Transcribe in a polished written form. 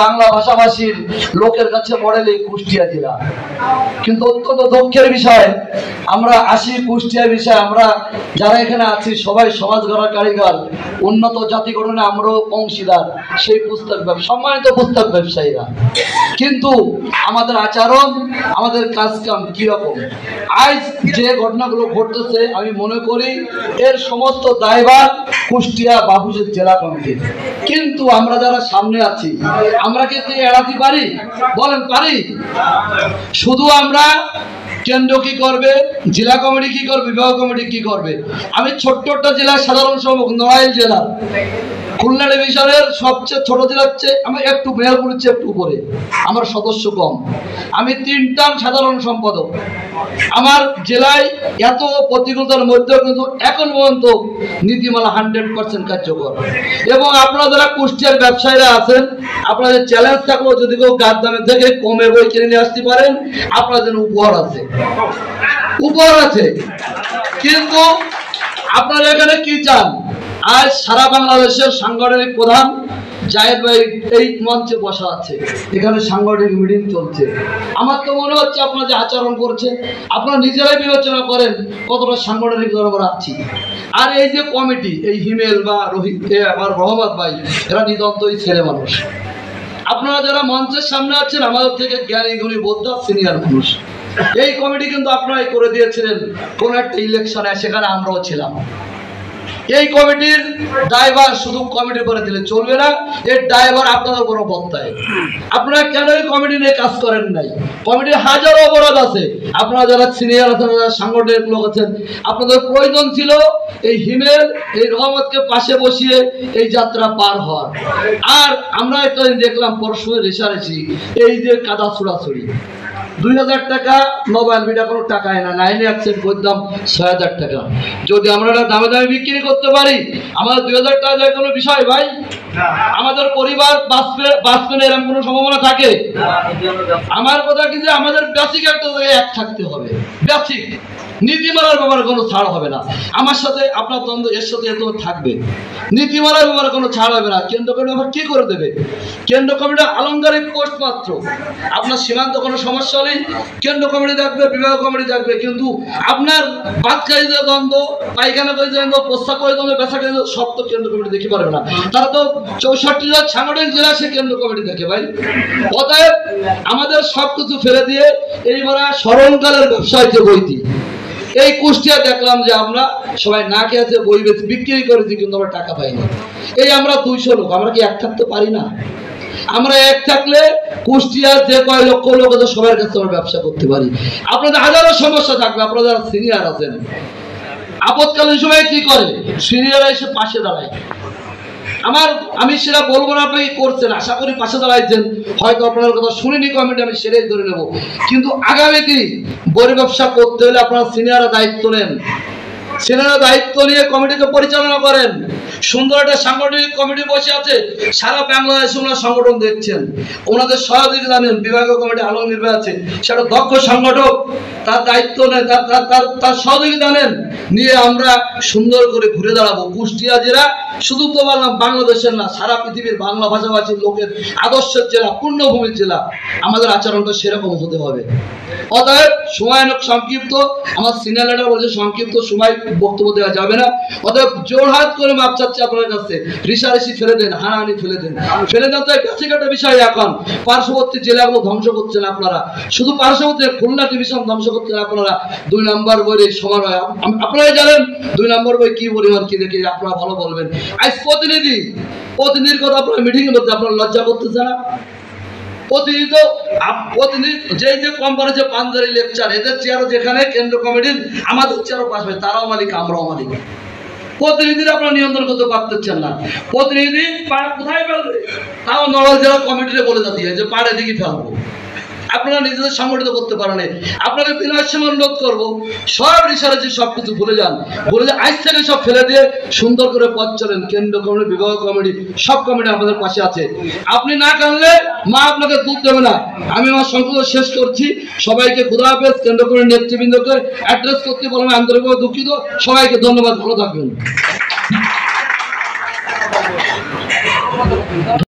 বাংলা ভাষাভাষীর লোকের কাছে মডেল এই কুষ্টিয়া জেলা। কিন্তু অত্যন্ত দুঃখের বিষয়, আমরা আসি কুষ্টিয়া বিষয়, আমরা যারা এখানে আছি সবাই সমাজ গড়ার কারিগর, উন্নত জাতি গঠনে আমরাও অংশীদার সেই পুস্তক সম্মানিত পুস্তক ব্যবসায়ীরা। কিন্তু আমাদের আচরণ, আমাদের কাজকাম কিরকম? আজ যে ঘটনাগুলো ঘটতেছে আমি মনে করি এর সমস্ত দায়ভার কুষ্টিয়া বাবুজের জেলা কমিটির। কিন্তু আমরা যারা সামনে আছি আমরা কি এড়াতে পারি? বলেন পারি? শুধু আমরা কেন্দ্র কি করবে, জেলা কমিটি কি করবে, বিভাগ কমিটি কি করবে? আমি ছোট্ট একটা জেলার সাধারণ সম্পাদক, নড়াইল জেলা, খুলনা ডিভিশনের সবচেয়ে ছোট জেলা হচ্ছে আমি একটু মেহেরপুর হচ্ছে একটু উপরে, আমার সদস্য কম, আমি 3টা সাধারণ সম্পাদক। আমার জেলায় এত প্রতিকূলতার মধ্যেও কিন্তু এখন পর্যন্ত নীতিমালা 100% কার্যকর। এবং আপনারা যারা কুষ্টিয়ার ব্যবসায়ীরা আছেন, আপনাদের চ্যালেঞ্জ থাকলেও যদি কেউ গাছ দামের থেকে কমে বই কিনে নিয়ে আসতে পারেন, আপনাদের উপহার আছে, উপহার আছে। কিন্তু আপনারা এখানে কি চান? আজ সারা বাংলাদেশের সাংগঠনিক প্রধান জায়েদ ভাই এই মঞ্চে বসা আছে, এখানে সাংগঠনিক মিটিং চলছে। আমার তো মনে হচ্ছে আপনারা যে আচরণ করছে আপনারা নিজেরাই বিবেচনা করেন কতটা সাংগঠনিক আমরা আছি। আর এই যে কমিটি, এই হিমেল বা রোহিত আমার রহমত ভাই, এরা নিদন্তই ছেলে মানুষ। আপনারা যারা মঞ্চের সামনে আছেন আমাদের থেকে জ্ঞানী গুণী বোদ্ধা সিনিয়র মানুষ। এই কমিটি কিন্তু আপনারাই করে দিয়েছিলেন কোন একটা ইলেকশনে, সেখানে আমরাও ছিলাম। এই কমিটির দায়ভার শুধু কমিটির উপরে দিলে চলবে না, এর দায়ভার আপনাদের উপর বর্তায়। আপনারা কেন এই কমিটি নিয়ে কাজ করেন নাই? কমিটির হাজারো অপরাধ আছে। আপনারা যারা সিনিয়র আছেন, যারা সাংগঠনিক লোক আছেন, আপনাদের প্রয়োজন ছিল এই হিমেল, এই রহমতকে পাশে বসিয়ে এই যাত্রা পার হওয়ার। আর আমরা একটা দেখলাম পরশুর রেশারেশি, এই যে কাদা ছোড়াছড়ি, 2000 টাকা মোবাইল বিটা কোনো টাকায় না, 9 অ্যাকসেপ্ট করতাম 6000 টাকা। যদি আমরা দামে দামে বিক্রি করতে পারি আমাদের 2000 টাকা কোনো বিষয় ভাই? আমাদের পরিবার বাঁচবে না এরকম কোনো সম্ভাবনা থাকে? আমার কথা কি যে আমাদের বেসিক একটা জায়গায় এক থাকতে হবে, বেসিক নীতিমালার ব্যাপারে কোনো ছাড় হবে না। আমার সাথে আপনার দ্বন্দ্ব এর সাথে এত থাকবে, নীতিমালার ব্যাপারে কোনো ছাড় হবে না। কেন্দ্র কমিটি আবার কি করে দেবে? কেন্দ্র কমিটি আলংকারিক পোস্ট মাত্র। আপনার সীমান্ত কোনো সমস্যা হলেই কেন্দ্র কমিটি দেখবে, বিভাগ কমিটি দেখবে, কিন্তু আপনার বাদকারীদের দ্বন্দ্ব, পায়খানাকারী দ্বন্দ্ব, প্রস্তাবকারী দ্বন্দ্ব, বেচাকারী দ্বন্দ্ব সব তো কেন্দ্র কমিটি দেখতে পারবে না। তারা তো 64টা সাংগঠনিক জেলা সে কেন্দ্র কমিটি দেখে ভাই। অতএব আমাদের সব কিছু ফেলে দিয়ে এইবার স্মরণকালের ব্যবসায়ীতে বইতি। এই কুষ্টিয়া দেখলাম যে আমরা সবাই না খেয়েছে, বই বেশি বিক্রি করেছি, কিন্তু আমরা টাকা পাই না। এই আমরা 200 লোক, আমরা কি এক থাকতে পারি না? আমরা এক থাকলে কুষ্টিয়ার যে কয় লক্ষ লোক আছে সবার কাছে আমরা ব্যবসা করতে পারি। আপনাদের হাজারো সমস্যা থাকবে, আপনারা যারা সিনিয়র আছেন আপৎকালীন সময় কি করে? সিনিয়ররা এসে পাশে দাঁড়ায়। আমি সেটা বলবো না আপনি করছেন, আশা করি পাশে দাঁড়াইছেন, হয়তো আপনার কথা শুনিনি কমিটি, আমি সেটাই ধরে নেব। কিন্তু আগামীতে বড় ব্যবসা করতে হলে আপনারা সিনিয়ররা দায়িত্ব নেন, সিনিয়ররা দায়িত্ব নিয়ে কমিটিকে পরিচালনা করেন। সুন্দর একটা সাংগঠনিক কমিটি বসে আছে, সারা বাংলাদেশে ওনারা সংগঠন দেখছেন, ওনাদের সহযোগিতা নেন। বিভাগীয় কমিটি আলমগীর ভাই আছে, সেটা দক্ষ সংগঠক, তার দায়িত্ব নেন, তার সহযোগিতা নেন, নিয়ে আমরা সুন্দর করে ঘুরে দাঁড়াবো। কুষ্টিয়া জেলা শুধু তো বললাম বাংলাদেশের না, সারা পৃথিবীর বাংলা ভাষাভাষীর লোকের আদর্শের জেলা, পূর্ণভূমির জেলা। আমাদের আচরণটা সেরকম হতে হবে। অতএব সময় অনেক সংক্ষিপ্ত, আমার সিনিয়র লিডার বলছে সংক্ষিপ্ত সময় বক্তব্য দেওয়া যাবে না। অতএব জোরহাত করে মাপ চাচ্ছি আপনার কাছে, রিসারেসি ফেলে দেন, হানাহানি ফেলে দেন, ফেলে দেন। তো বেসিক একটা বিষয়, এখন পার্শ্ববর্তী জেলাগুলো ধ্বংস করছেন আপনারা, শুধু পার্শ্ববর্তী খুলনা ডিভিশন ধ্বংস করছেন আপনারা। 2 নম্বর বইয়ের সমন্বয় আপনারা জানেন 2 নম্বর বই কি পরিমাণ কি দেখে আপনারা ভালো বলবেন। আজ প্রতিনিধির কথা আপনারা মিটিং করতে আপনারা লজ্জা করতেছে না? প্রতিনিধি যে কোম্পানি যে পাঞ্জারি লেকচার, এদের চেয়ারও যেখানে কেন্দ্র কমিটির আমাদের চেয়ারও পাশ হয়, তারাও মালিক আমরাও মালিক। প্রতিনিধিরা আপনারা নিয়ন্ত্রণ করতে পারতেছেন না। প্রতিনিধি কোথায় ফেলবে তাও নড়াইল জেলা কমিটিতে বলে যাতে যে পাড়ে দিকে ফেলবো। আপনারা নিজেদের সংগঠিত করতে পারেন। আপনাকে বিনয়ের সময় অনুরোধ করবো, সব রিসার্চে সবকিছু ভুলে যান, ভুলে যে আজ থেকে সব ফেলে দিয়ে সুন্দর করে পথ চলেন। কেন্দ্র কমিটি, বিভাগ কমিটি, সব কমিটি আপনাদের পাশে আছে। আপনি না কানলে মা আপনাকে দুধ দেবে না। আমি আমার সংকল্প শেষ করছি। সবাইকে খোদা হাফেজ। কেন্দ্র কমিটির নেতৃবৃন্দকে অ্যাড্রেস করতে বললাম, আন্তরিকভাবে দুঃখিত। সবাইকে ধন্যবাদ, ভালো থাকবেন।